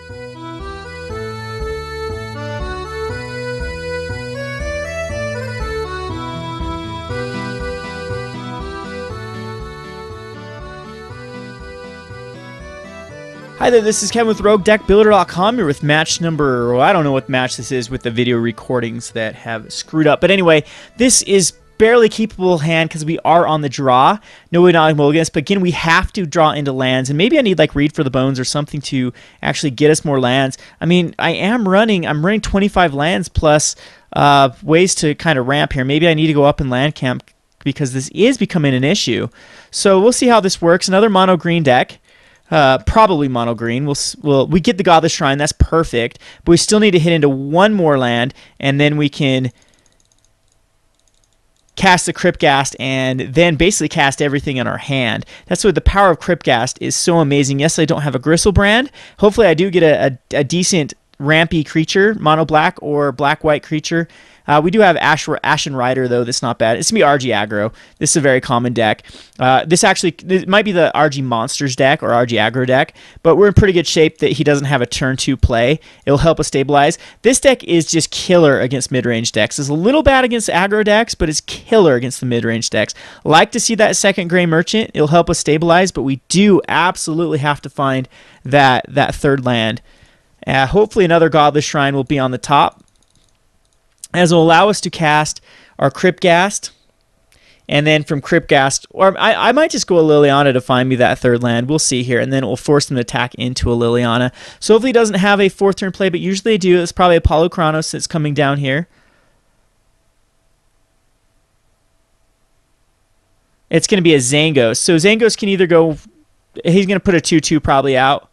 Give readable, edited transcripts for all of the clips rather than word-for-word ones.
Hi there, this is Kevin with Roguedeckbuilder.com. You're with match number, well, I don't know what match this is with the video recordings that have screwed up. But anyway, this is barely keepable hand because we are on the draw. No way not mulligans, but again, we have to draw into lands. And maybe I need like Read for the Bones or something to actually get us more lands. I mean, I'm running 25 lands plus ways to kind of ramp here. Maybe I need to go up in land camp because this is becoming an issue. So we'll see how this works. Another mono green deck. Probably mono green. We get the Godless Shrine. That's perfect. But we still need to hit into one more land, and then we can cast the Cryptghast and then basically cast everything in our hand. That's what the power of Cryptghast is so amazing. Yes, I don't have a Gristlebrand. Hopefully I do get a decent rampy creature, mono black or black white creature. We do have Ashen Rider, though. That's not bad. It's going to be RG Aggro. This is a very common deck. This might be the RG Monsters deck or RG Aggro deck, but we're in pretty good shape that he doesn't have a turn 2 play. It'll help us stabilize. This deck is just killer against mid-range decks. It's a little bad against aggro decks, but it's killer against the mid-range decks. Like to see that second Gray Merchant. It'll help us stabilize, but we do absolutely have to find that third land. Hopefully another Godless Shrine will be on the top, as will allow us to cast our Cryptghast, and then from Cryptghast, or I might just go a Liliana to find me that third land. We'll see here, and then it will force them to attack into a Liliana. So hopefully he doesn't have a 4th turn play, but usually they do. It's probably Apollo Chronos that's coming down here. It's going to be a Zangos. So Zangos can either go, he's going to put a 2/2 probably out.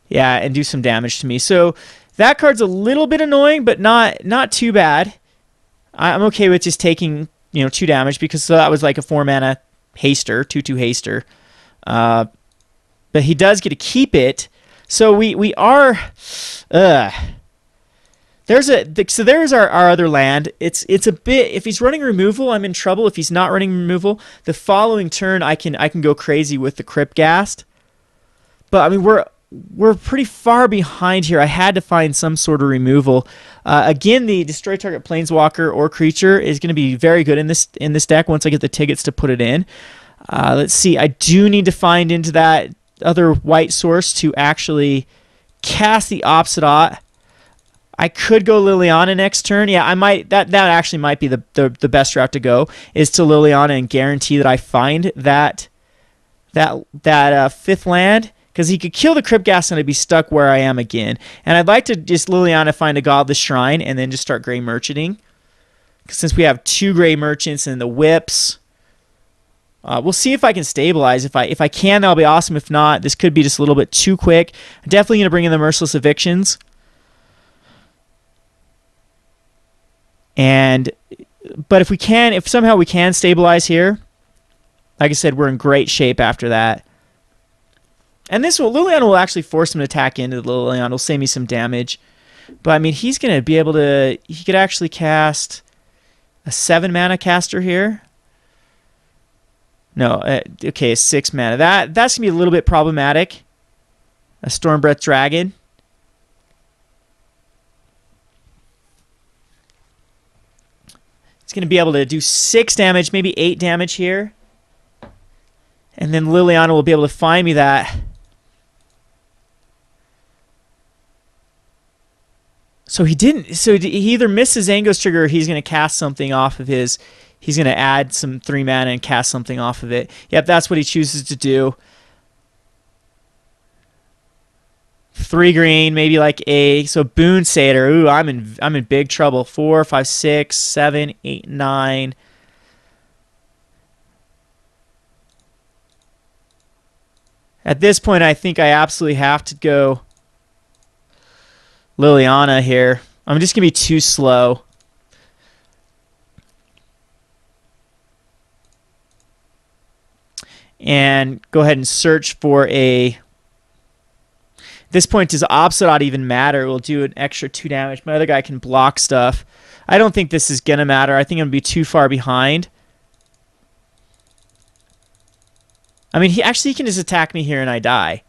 Yeah, and do some damage to me. So that card's a little bit annoying, but not too bad. I'm okay with just taking 2 damage because that was like a 4-mana haster, 2/2 haster. But he does get to keep it. So we are. There's our other land. It's a bit. If he's running removal, I'm in trouble. If he's not running removal, the following turn I can go crazy with the Cryptghast. But I mean we're pretty far behind here. I had to find some sort of removal. Again, the destroy target planeswalker or creature is going to be very good in this deck once I get the tickets to put it in. Let's see. I do need to find into that other white source to actually cast the Obsidian. I could go Liliana next turn. Yeah, I might. That actually might be the best route to go, is to Liliana and guarantee that I find that 5th land. Because he could kill the Cryptghast and I'd be stuck where I am again. And I'd like to just Liliana find a Godless Shrine and then just start Gray Merchanting. Since we have 2 Gray Merchants and the Whips. We'll see if I can stabilize. If I can, that'll be awesome. If not, this could be just a little bit too quick. I'm definitely going to bring in the Merciless Evictions. But if somehow we can stabilize here, like I said, we're in great shape after that. And Liliana will actually force him to attack into the Liliana. It'll save me some damage. But, I mean, he's going to be able to... He could actually cast a 7-mana caster here. No, okay, a 6-mana. That's going to be a little bit problematic. A Stormbreath Dragon. It's going to be able to do 6 damage, maybe 8 damage here. And then Liliana will be able to find me that... So he didn't. So he either missed his Zangos trigger or he's going to cast something off of his. He's going to add some 3 mana and cast something off of it. Yep, that's what he chooses to do. 3 green, maybe like so Boon Satyr. Ooh, I'm in big trouble. 4, 5, 6, 7, 8, 9. At this point, I think I absolutely have to go Liliana here. I'm just going to be too slow. And go ahead and search for a... At this point, does Obsidian even matter? It will do an extra 2 damage. My other guy can block stuff. I don't think this is going to matter. I think I'm going to be too far behind. I mean, he can just attack me here and I die.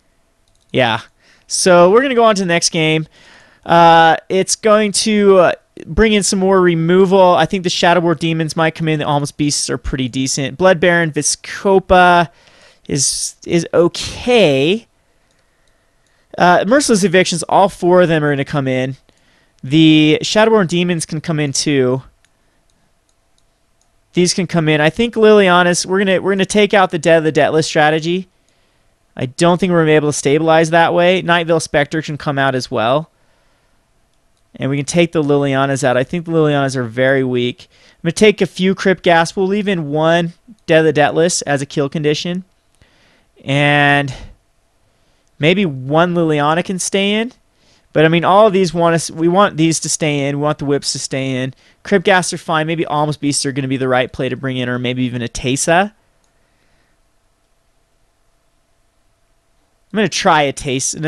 Yeah. So we're going to go on to the next game. It's going to bring in some more removal. I think the Shadowboard Demons might come in. The Almost Beasts are pretty decent. Blood Baron, Viscopa is okay. Merciless Evictions, all 4 of them are going to come in. The Shadowborn Demons can come in too. These can come in. I think Liliana's, we're gonna take out the Dead of the Deathless strategy. I don't think we're gonna be able to stabilize that way. Nightvale Spectre can come out as well. And we can take the Lilianas out. I think the Lilianas are very weak. I'm gonna take a few Crypt Gas. We'll leave in 1 Dead of the Deathless as a kill condition. And maybe 1 Liliana can stay in. But I mean, all of these we want these to stay in. We want the whips to stay in. Crypt Gas are fine. Maybe Almost Beasts are going to be the right play to bring in, or maybe even a Tesa. I'm going to try a Tesa.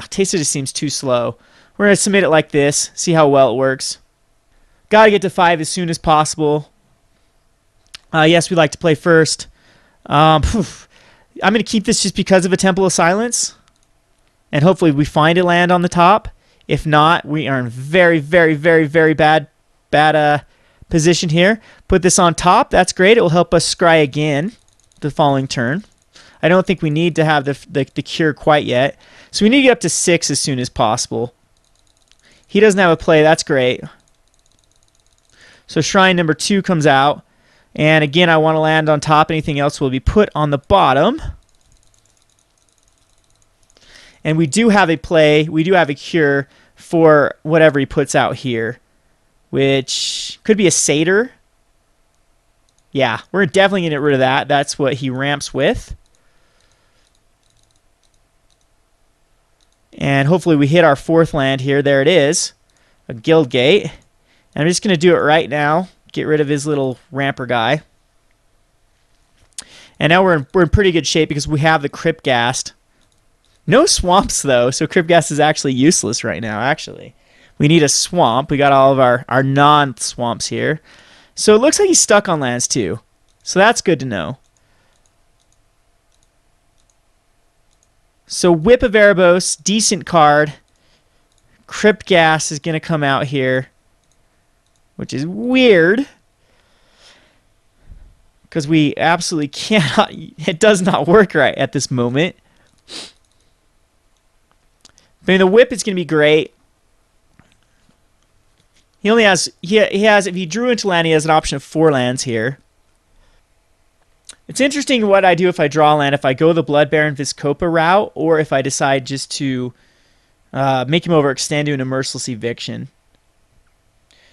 Tesa just seems too slow. We're going to submit it like this. See how well it works. Got to get to 5 as soon as possible. Yes, we like to play first. I'm going to keep this just because of a Temple of Silence. And hopefully we find a land on the top. If not, we are in very, very, very, very bad position here. Put this on top. That's great. It will help us scry again the following turn. I don't think we need to have the cure quite yet. So we need to get up to 6 as soon as possible. He doesn't have a play. That's great. So Shrine number 2 comes out. And again, I want to land on top. Anything else will be put on the bottom. And we do have a play. We do have a cure for whatever he puts out here, which could be a Satyr. Yeah, we're definitely going to get rid of that. That's what he ramps with. And hopefully we hit our 4th land here. There it is, a Guild Gate. And I'm just going to do it right now. Get rid of his little ramper guy. And now we're in pretty good shape because we have the Crypt Ghast. No swamps, though, so Crypt Ghast is actually useless right now, actually. We need a swamp. We got all of our non-swamps here. So it looks like he's stuck on lands, too. So that's good to know. So Whip of Erebos, decent card. Crypt Ghast is going to come out here, which is weird. Because we absolutely cannot... It does not work right at this moment. I mean, the whip is going to be great. He only has, he has, if he drew into land, he has an option of 4 lands here. It's interesting what I do if I draw land, if I go the Blood Baron Viscopa route, or if I decide just to make him overextend to an Merciless Eviction.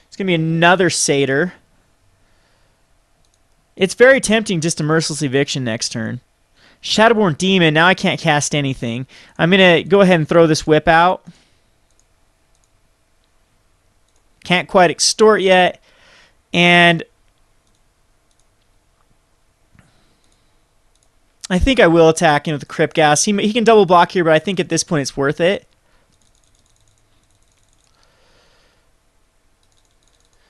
It's going to be another Satyr. It's very tempting just a Merciless Eviction next turn. Shadowborn Demon, now I can't cast anything. I'm going to go ahead and throw this whip out. Can't quite extort yet. And I think I will attack him with the Crypt Ghast. He can double block here, but I think at this point it's worth it.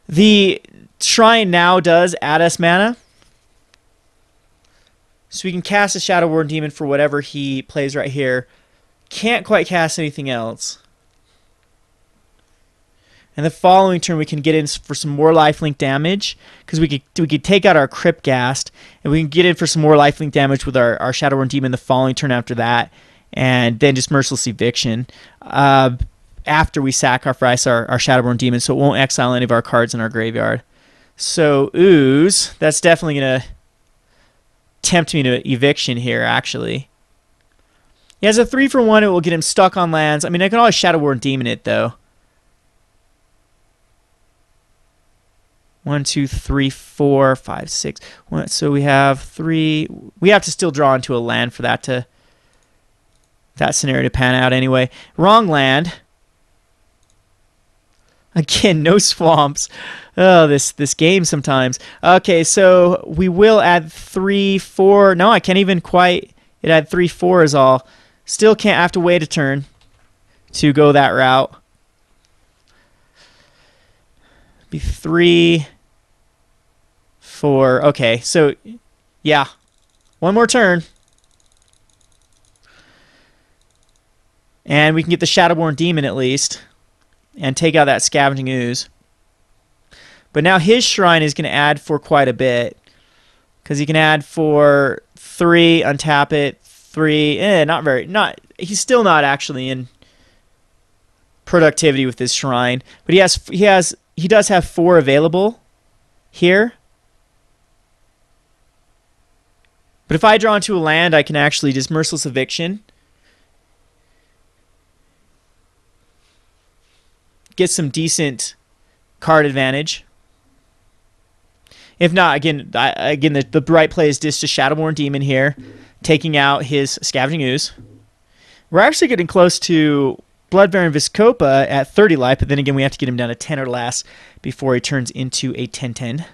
The Shrine now does add us mana. So we can cast a Shadowborn Demon for whatever he plays right here. Can't quite cast anything else. And the following turn we can get in for some more lifelink damage. Because we could take out our Crypt Ghast. And we can get in for some more lifelink damage with our Shadowborn Demon the following turn after that. And then just Merciless Eviction. After we sacrifice our Shadowborn Demon. So it won't exile any of our cards in our graveyard. So Ooze, that's definitely going to tempt me to Eviction here, actually. He has a 3-for-1. It will get him stuck on lands. I mean, I can always Shadowborn Demon it, though. 1, 2, 3, 4, 5, 6. So we have 3. We have to still draw into a land for that scenario to pan out anyway. Wrong land. Again, no swamps. Oh, this game sometimes. Okay, so we will add 3, 4. No, I can't even quite. It had 3, 4 is all. Still can't, have to wait a turn to go that route. Be 3, 4. Okay, so yeah, 1 more turn. And we can get the Shadowborn Demon at least and take out that Scavenging Ooze. But now his Shrine is going to add for quite a bit. Because he can add for 3, untap it, 3. He's still not actually in productivity with this Shrine. But he does have 4 available here. But if I draw into a land, I can actually just Merciless Eviction. Get some decent card advantage. If not, again, the right play is just a Shadowborn Demon here, taking out his Scavenging Ooze. We're actually getting close to Blood Baron Viscopa at 30 life, but then again, we have to get him down to 10 or less before he turns into a 10/10.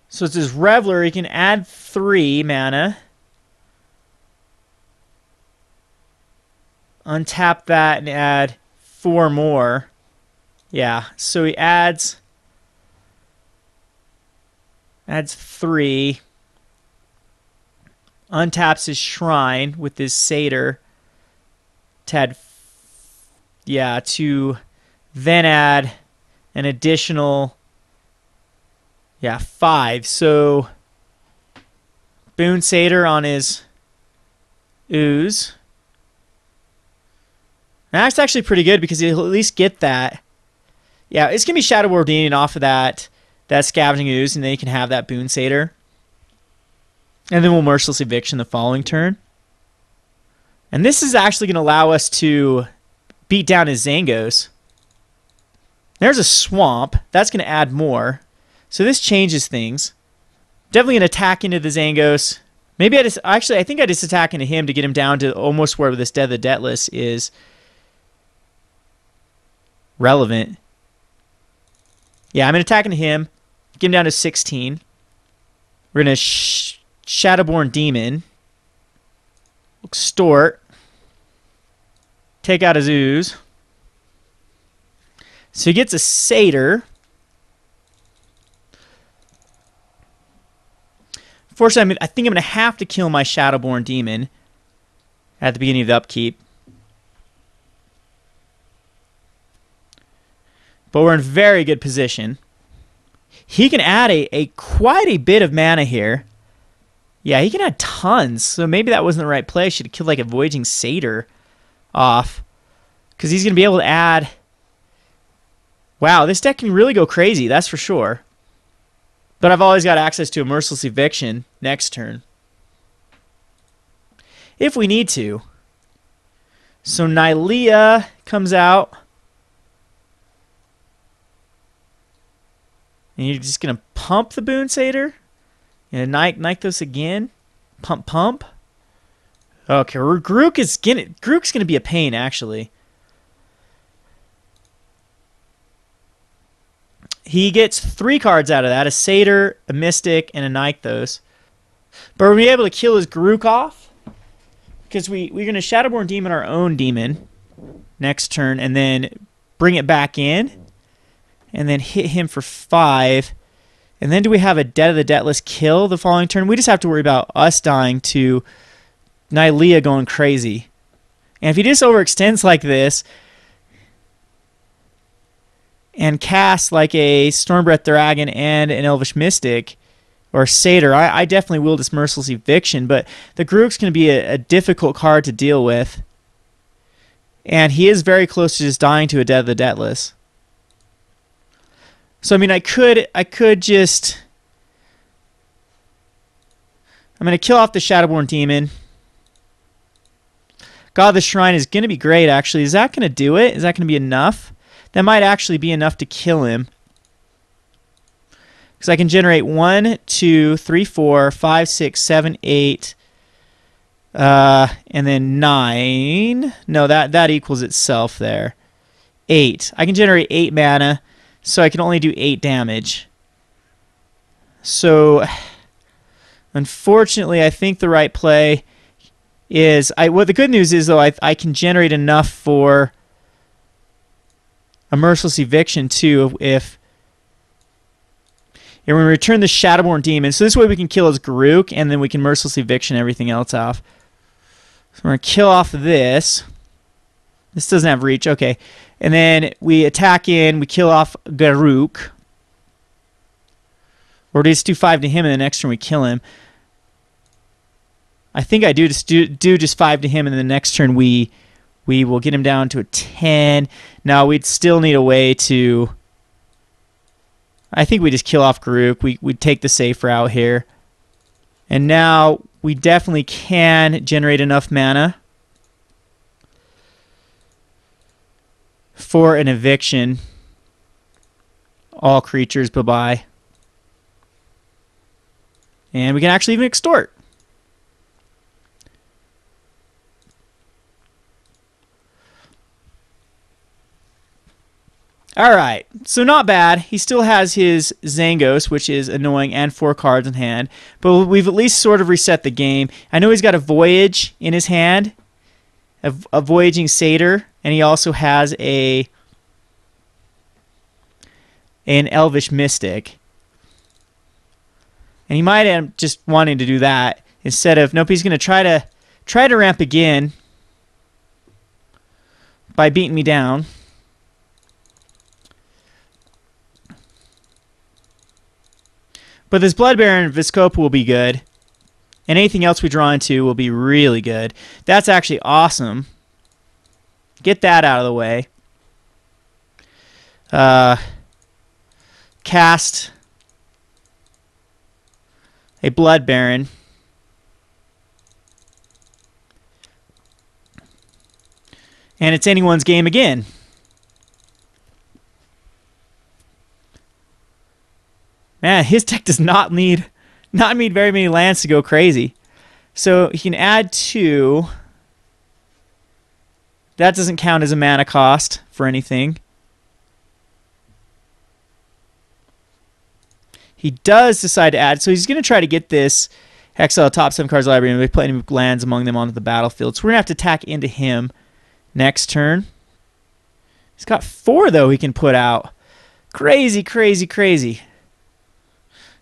So it's his Reveler. He can add 3 mana. Untap that and add 4 more. Yeah, so he adds 3. Untaps his Shrine with his Satyr to then add an additional 5. So Boon Satyr on his Ooze. That's actually pretty good because he'll at least get that. Yeah, it's going to be Shadowborn Demon off of that Scavenging Ooze, and then you can have that Boon Satyr. And then we'll Merciless Eviction the following turn. And this is actually going to allow us to beat down his Zangos. There's a Swamp. That's going to add more. So this changes things. Definitely an attack into the Zangos. Maybe I think I just attack into him to get him down to almost where this Dead the Deathless is relevant. Yeah, I'm going to attack into him. Get him down to 16. We're going to Shadowborn Demon. Extort. Take out his Ooze. So he gets a Satyr. Fortunately, I think I'm going to have to kill my Shadowborn Demon at the beginning of the upkeep. But we're in very good position. He can add quite a bit of mana here. Yeah, he can add tons. So maybe that wasn't the right play. I should have killed like a Voyaging Satyr off. Because he's going to be able to add... Wow, this deck can really go crazy, that's for sure. But I've always got access to a Merciless Eviction next turn. If we need to. So Nylea comes out. And you're just going to pump the Boon Satyr? And Nykthos again? Pump. Okay, Grook's going to be a pain, actually. He gets 3 cards out of that, a Satyr, a Mystic, and a Nykthos. But we'll be able to kill his Grook off. Because we're going to Shadowborn Demon our own demon next turn, and then bring it back in. And then hit him for 5. And then do we have a Dead of the Deathless kill the following turn? We just have to worry about us dying to Nylea going crazy. And if he just overextends like this and casts like a Stormbreath Dragon and an Elvish Mystic or Satyr, I definitely will this Merciless Eviction, but the Grook's going to be a difficult card to deal with. And he is very close to just dying to a Dead of the Deathless. So I mean, I could just... I'm going to kill off the Shadowborn Demon. God of the Shrine is going to be great, actually. Is that going to do it? Is that going to be enough? That might actually be enough to kill him. Because I can generate 1, 2, 3, 4, 5, 6, 7, 8, and then 9. No, that equals itself there. 8. I can generate 8 mana, so I can only do 8 damage. So, unfortunately, I think the right play is... Well, the good news is, though, I can generate enough for... a Merciless Eviction too if and we return the Shadowborn Demon. So this way we can kill his Garruk, and then we can Merciless Eviction everything else off. So we're going to kill off this. This doesn't have reach. Okay. And then we attack in. We kill off Garruk. Or just do 5 to him, and the next turn we kill him. I think I do just 5 to him, and the next turn we will get him down to a 10. Now we'd still need a way to... I think we just kill off Garruk. We take the safe route here. And now we definitely can generate enough mana for an eviction. All creatures, bye-bye. And we can actually even extort. Alright, so not bad. He still has his Zangos, which is annoying, and 4 cards in hand. But we've at least sort of reset the game. I know he's got a Voyage in his hand, a Voyaging Satyr, and he also has an Elvish Mystic. And he might end up just wanting to do that instead of... Nope, he's going to try to ramp again by beating me down. But this Blood Baron Viscopa will be good. And anything else we draw into will be really good. That's actually awesome. Get that out of the way. Cast a Blood Baron. And it's anyone's game again. Man, his deck does not need very many lands to go crazy. So he can add 2. That doesn't count as a mana cost for anything. He does decide to add, so he's going to try to get this exile top 7 cards library and put any lands among them onto the battlefield. So we're going to have to attack into him next turn. He's got 4, though, he can put out. Crazy, crazy, crazy.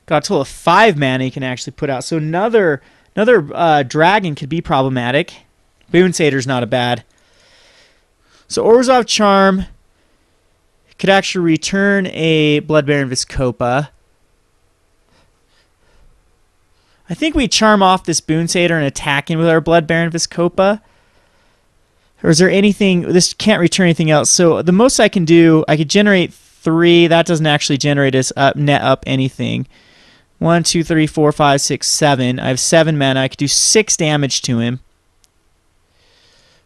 Got a total of 5 mana he can actually put out. So another dragon could be problematic. Boon Satyr's not a bad. So Orzhov Charm could actually return a Blood Baron Viscopa. I think we charm off this Boon Satyr and attack in with our Blood Baron Viscopa. Or is there anything... This can't return anything else. So the most I can do, I could generate 3. That doesn't actually generate us net up anything. 1, 2, 3, 4, 5, 6, 7. I have 7 mana. I could do 6 damage to him.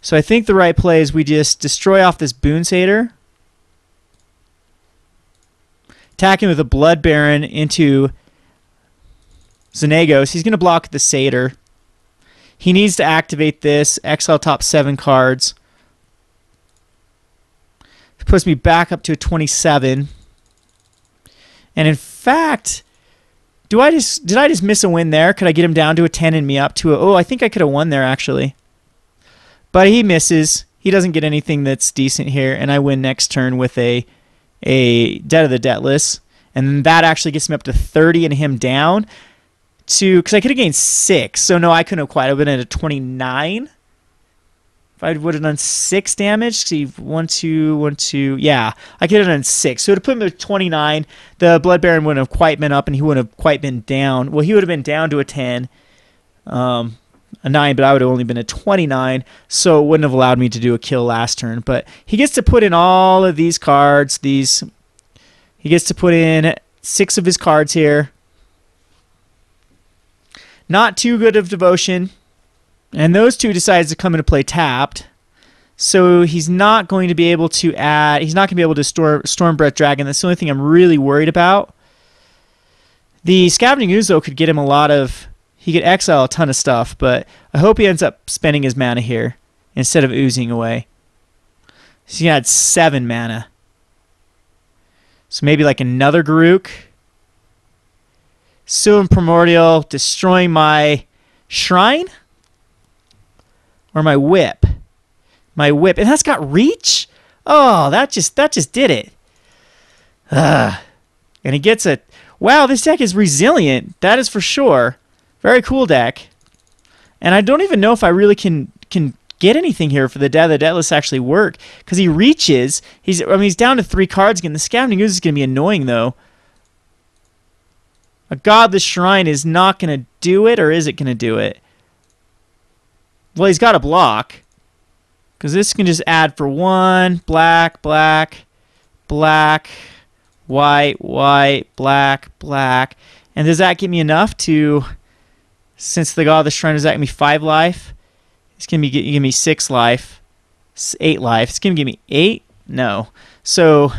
So I think the right play is we just destroy off this Boon Satyr. Attack him with a Blood Baron into Xenagos. He's going to block the Satyr. He needs to activate this. Exile top 7 cards. It puts me back up to a 27. And in fact... Did I just miss a win there? Could I get him down to a 10 and me up to a... Oh, I think I could have won there, actually. But he misses. He doesn't get anything that's decent here, and I win next turn with a Debt of the Debtless. And that actually gets me up to 30 and him down to... Because I could have gained 6, so no, I couldn't have quite. I would have been at a 29. If I would have done 6 damage, see, 1, 2, 1, 2, yeah, I could have done 6. So to put him at 29, the Blood Baron wouldn't have quite been up, and he wouldn't have quite been down. Well, he would have been down to a 10, a 9, but I would have only been at 29, so it wouldn't have allowed me to do a kill last turn. But he gets to put in all of these cards. He gets to put in 6 of his cards here. Not too good of devotion. And those 2 decides to come into play tapped. So he's not going to be able to add... He's not going to be able to Stormbreath Dragon. That's the only thing I'm really worried about. The Scavenging Ooze, though, could get him a lot of... He could exile a ton of stuff, but I hope he ends up spending his mana here instead of oozing away. So he had 7 mana. So maybe like another Garruk. Sylvan Primordial, destroying my Shrine? Or my Whip? My Whip. And that's got reach? Oh, that just did it. Ugh. And he gets a... Wow, this deck is resilient. That is for sure. Very cool deck. And I don't even know if I really can get anything here for the Dead of the Deathless to actually work. Because he reaches. He's down to 3 cards again. The Scavenging Ooze is going to be annoying, though. A Godless Shrine is not going to do it, or is it going to do it? Well, he's got a block. Because this can just add for 1. Black, black, black, white, white, black, black. And does that give me enough to... Since the God of the Shrine, does that give me 5 life? It's going to give me 6 life. 8 life. It's going to give me 8? No. So,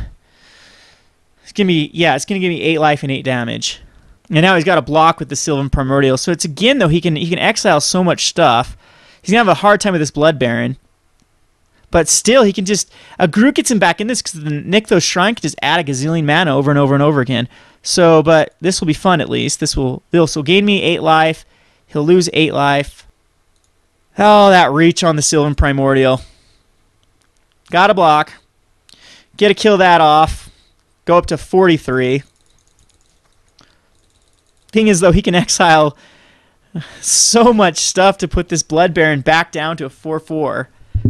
it's going to be... Yeah, it's going to give me 8 life and 8 damage. And now he's got a block with the Sylvan Primordial. So it's, again, though, he can exile so much stuff. He's going to have a hard time with this Blood Baron. But still, he can just... Groot gets him back in this because the Nykthos Shrine can just add a gazillion mana over and over and over again. So, but this will be fun at least. This will gain me 8 life. He'll lose 8 life. Oh, that reach on the Sylvan Primordial. Got a block. Get to kill that off. Go up to 43. Thing is, though, he can exile so much stuff to put this Blood Baron back down to a 4/4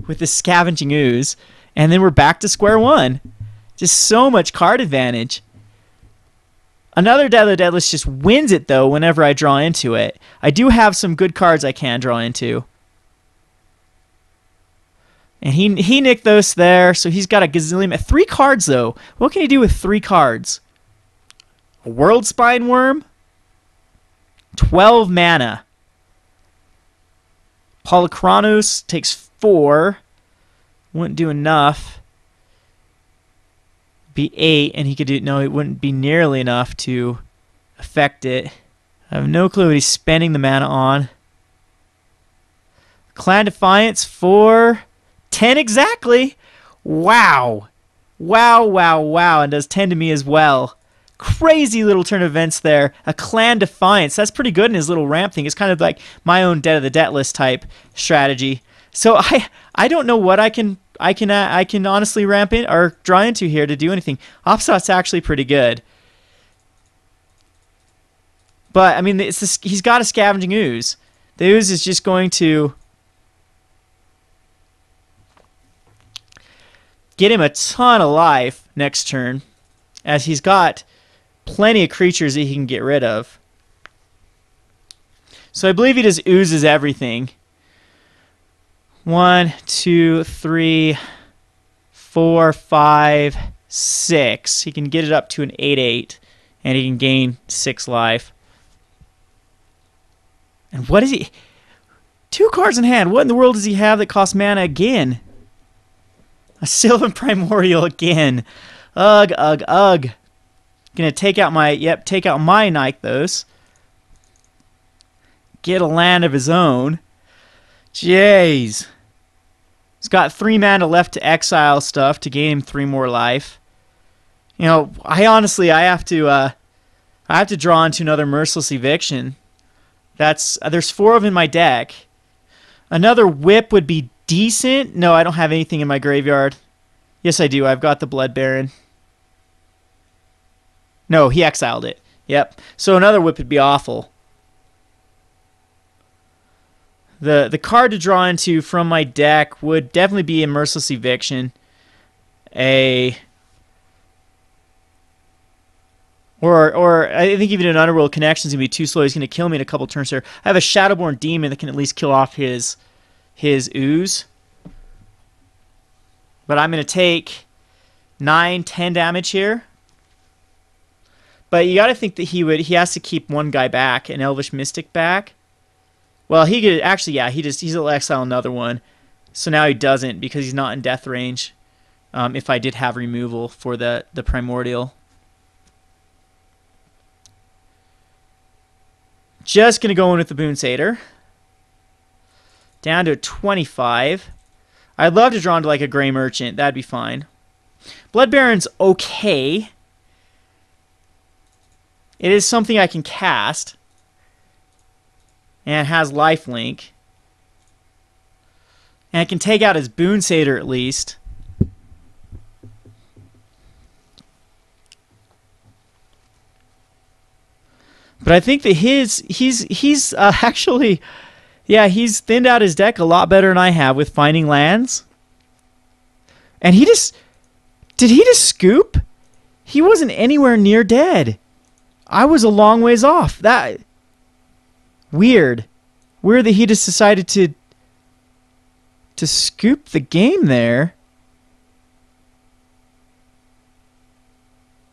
with this Scavenging Ooze. And then we're back to square one. Just so much card advantage. Another Dead of the Deathless just wins it, though, whenever I draw into it. I do have some good cards I can draw into. And he nicked those there, so he's got a gazillion... 3 cards, though. What can he do with 3 cards? A World Spine Worm? 12 mana. Polychronos takes 4. Wouldn't do enough. Be 8, and he could do... No, it wouldn't be nearly enough to affect it. I have no clue what he's spending the mana on. Clan Defiance for 10 exactly. Wow. Wow, wow, wow. And does 10 to me as well. Crazy little turn of events there. A Clan Defiance. That's pretty good in his little ramp thing. It's kind of like my own Dead of the Deathless type strategy. So I don't know what I can honestly ramp in or draw into here to do anything. Opsot's actually pretty good. But I mean, he's got a Scavenging Ooze. The Ooze is just going to get him a ton of life next turn, as he's got plenty of creatures that he can get rid of. So I believe he just oozes everything. 1, 2, 3, 4, 5, 6. He can get it up to an 8/8, and he can gain 6 life. And what is he? 2 cards in hand. What in the world does he have that costs mana again? A Sylvan Primordial again. Ugh, ugh, ugh. Gonna take out my Nykthos. Get a land of his own. Jeez. He's got 3 mana left to exile stuff to gain him 3 more life. You know, I have to draw into another Merciless Eviction. There's 4 of them in my deck. Another Whip would be decent. No, I don't have anything in my graveyard. Yes, I do. I've got the Blood Baron. No, he exiled it. Yep. So another Whip would be awful. The card to draw into from my deck would definitely be a Merciless Eviction. Or I think even an Underworld Connection is going to be too slow. He's going to kill me in a couple turns here. I have a Shadowborn Demon that can at least kill off his Ooze. But I'm going to take 9, 10 damage here. But you got to think that he has to keep one guy back, an Elvish Mystic back. Well, he could actually, yeah, he'll exile another one. So now he doesn't because he's not in death range. If I did have removal for the Primordial. Just going to go in with the Boon Satyr. Down to 25. I'd love to draw into like a Grey Merchant. That'd be fine. Blood Baron's okay. It is something I can cast. And it has lifelink. And I can take out his Boon Satyr at least. But I think that he's actually, yeah, he's thinned out his deck a lot better than I have with finding lands. And did he just scoop? He wasn't anywhere near dead. I was a long ways off. Weird that he just decided to scoop the game there.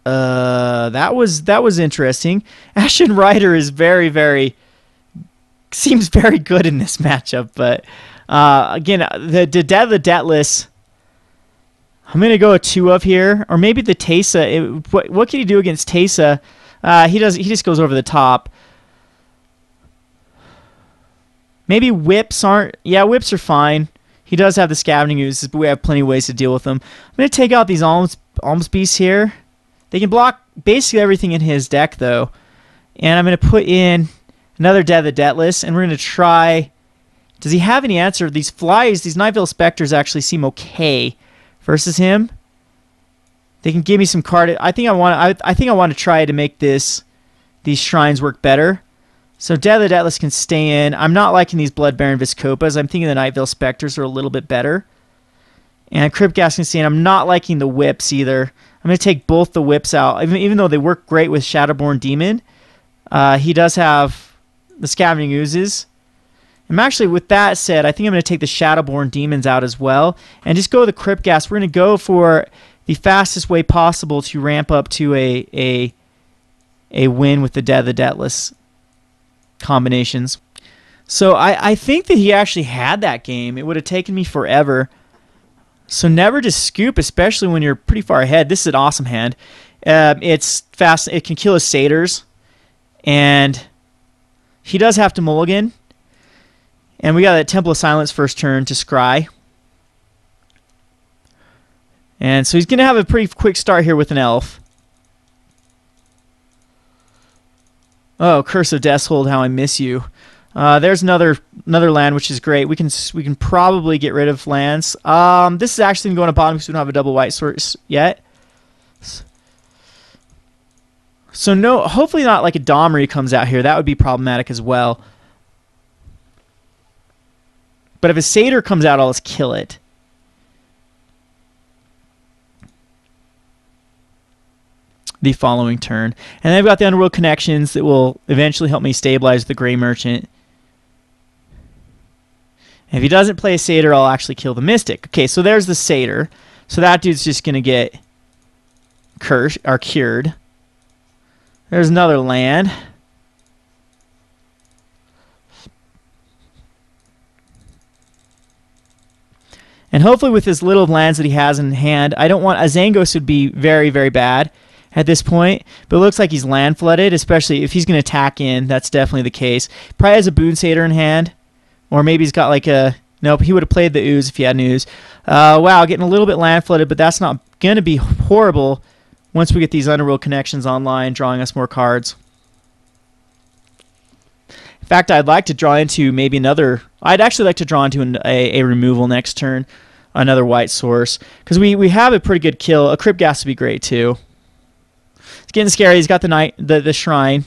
That was interesting. Ashen Rider is seems very good in this matchup, but again, the Deathless, I'm gonna go a 2 of here, or maybe the Teysa. What can he do against Teysa? He just goes over the top. Maybe whips aren't. Yeah, whips are fine. He does have the Scavenging Oozes, but we have plenty of ways to deal with them. I'm gonna take out these alms beasts here. They can block basically everything in his deck, though. And I'm going to put in another Dead the Deathless, and we're going to try... Does he have any answer? These flies, these Night Veil Spectres actually seem okay versus him. They can give me some card... I think I want to try to make these shrines work better. So Dead the Deathless can stay in. I'm not liking these Blood Baron Viscopas. I'm thinking the Night Veil Spectres are a little bit better. And Cryptghast can stay in. I'm not liking the whips either. I'm going to take both the whips out. Even though they work great with Shadowborn Demon, he does have the Scavenging Oozes. And actually, with that said, I think I'm going to take the Shadowborn Demons out as well. And just go with the Cryptghast. We're going to go for the fastest way possible to ramp up to a win with the Dead the Deathless combinations. So I think that he actually had that game. It would have taken me forever. So never just scoop, especially when you're pretty far ahead. This is an awesome hand. It's fast. It can kill his satyrs. And he does have to mulligan. And we got that Temple of Silence first turn to scry. And so he's going to have a pretty quick start here with an elf. Oh, Curse of Deathhold, how I miss you. There's another land, which is great. We can probably get rid of lands. This is actually going to go on the bottom because we don't have a double white source yet. So no, hopefully not like a Domri comes out here. That would be problematic as well. But if a Satyr comes out, I'll just kill it. The following turn. And I've got the Underworld Connections that will eventually help me stabilize the Grey Merchant. And if he doesn't play a Satyr, I'll actually kill the Mystic. Okay, so there's the Satyr. So that dude's just going to get cursed or cured. There's another land. And hopefully with his little lands that he has in hand, I don't want... Azangos would be very, very bad at this point. But it looks like he's land flooded, especially if he's going to attack in. That's definitely the case. Probably has a Boon Satyr in hand. Or maybe he's got like a... Nope, he would have played the Ooze if he had an Ooze. Wow, getting a little bit land flooded, but that's not going to be horrible once we get these Underworld Connections online, drawing us more cards. In fact, I'd like to draw into maybe another... I'd actually like to draw into a removal next turn, another white source, because we have a pretty good kill. A Cryptghast would be great too. It's getting scary. He's got the shrine.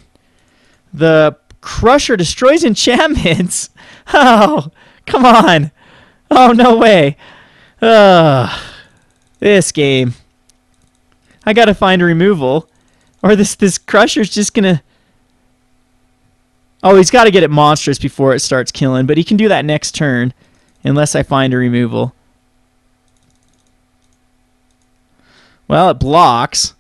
The Crusher destroys enchantments. Oh, come on. Oh, no way. This game. I got to find a removal, or this Crusher's just gonna... Oh, he's got to get it monstrous before it starts killing, but he can do that next turn unless I find a removal. Well, it blocks.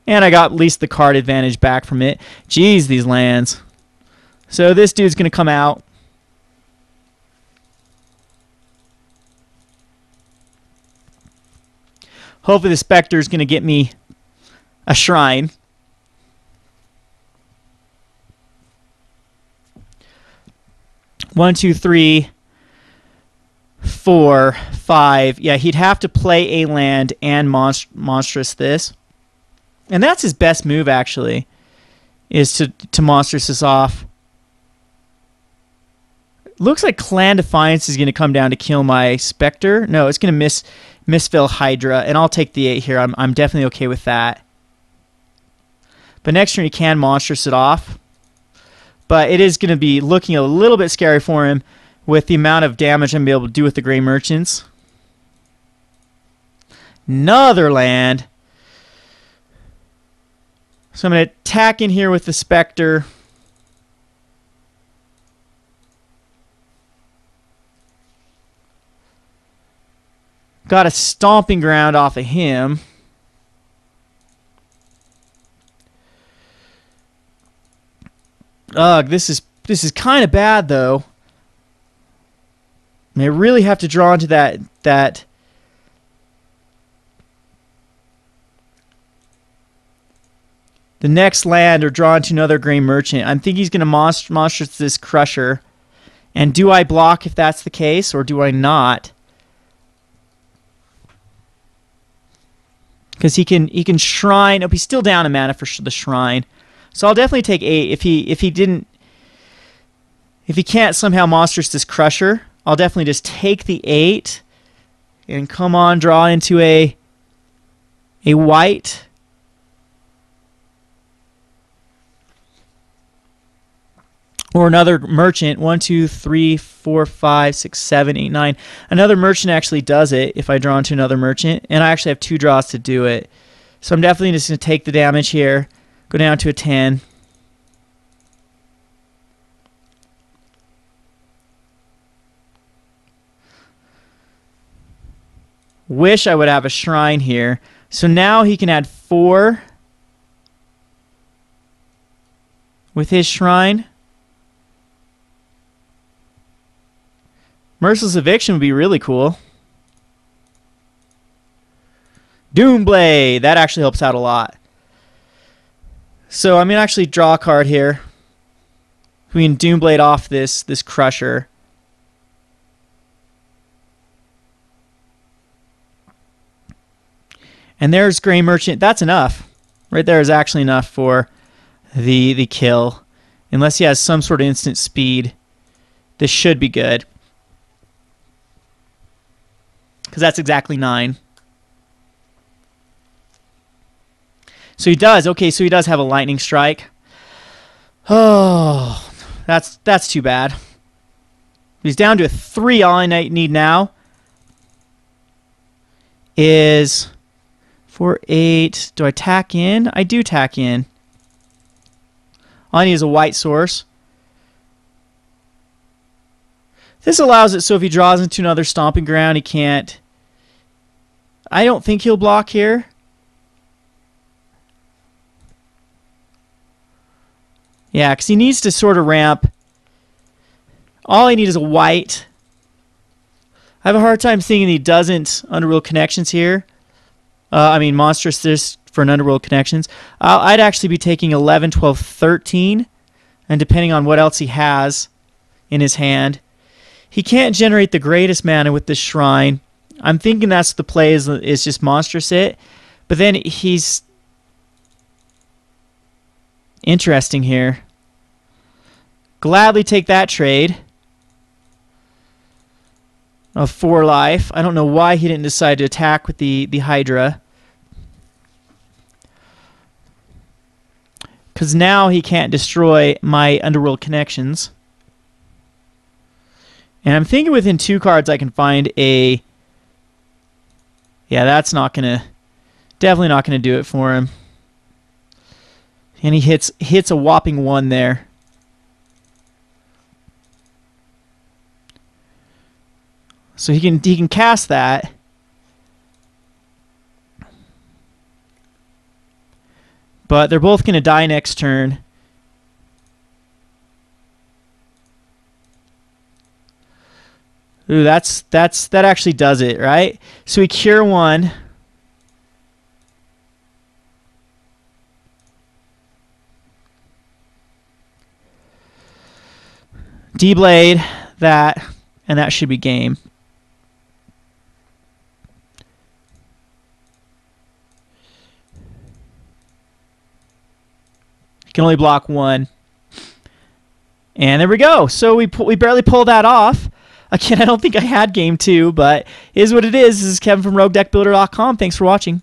And I got at least the card advantage back from it. Jeez, these lands. So this dude's going to come out. Hopefully the Spectre's going to get me a shrine. One, two, three, 4, 5. Yeah, he'd have to play a land and monstrous this. And that's his best move, actually, is to monstrous this off. Looks like Clan Defiance is going to come down to kill my Spectre. No, it's going to misfill Hydra, and I'll take the 8 here. I'm definitely okay with that. But next turn he can monstrous it off. But it is going to be looking a little bit scary for him with the amount of damage I'm going to be able to do with the Gray Merchants. Another land. So I'm going to attack in here with the Spectre. Got a stomping ground off of him. Ugh, this is kind of bad though. I really have to draw into that the next land or draw into another Gray Merchant. I'm thinking he's going to monstrous this Crusher. And do I block if that's the case, or do I not? Because he can shrine. Oh, he's still down a mana for the shrine. So I'll definitely take 8. If he can't somehow monstrous this Crusher, I'll definitely just take the 8 and come on, draw into a white. Or another merchant. 1, 2, 3, 4, 5, 6, 7, 8, 9. Another merchant actually does it if I draw into another merchant. And I actually have 2 draws to do it. So I'm definitely just going to take the damage here. Go down to a 10. Wish I would have a shrine here. So now he can add 4 with his shrine. Merciless Eviction would be really cool. Doomblade. That actually helps out a lot. So I'm going to actually draw a card here. We can Doomblade off this Crusher. And there's Gray Merchant. That's enough. Right there is actually enough for the kill. Unless he has some sort of instant speed. This should be good. Because that's exactly 9. So he does. Okay, so he does have a lightning strike. Oh, that's too bad. He's down to a 3. All I need now is 4, 8. Do I tack in? I do tack in. All I need is a white source. This allows it so if he draws into another stomping ground, he can't. I don't think he'll block here. Yeah, because he needs to sort of ramp. All I need is a white. I have a hard time thinking he doesn't Underworld Connections here. I mean, monstrous this for an Underworld Connections. I'd actually be taking 11, 12, 13. And depending on what else he has in his hand. He can't generate the greatest mana with this shrine. I'm thinking that's the play is just monstrous it. But then he's interesting here. Gladly take that trade of 4 life. I don't know why he didn't decide to attack with the Hydra. Because now he can't destroy my Underworld Connections. And I'm thinking within 2 cards I can find a... Yeah, that's not going to... Definitely not going to do it for him. And he hits a whopping 1 there. So he can cast that. But they're both going to die next turn. Ooh, that actually does it, right? So we cure 1. D-Blade that, and that should be game. You can only block 1. And there we go. So we barely pulled that off. Again, I don't think I had game 2, but it is what it is. This is Kevin from Roguedeckbuilder.com. Thanks for watching.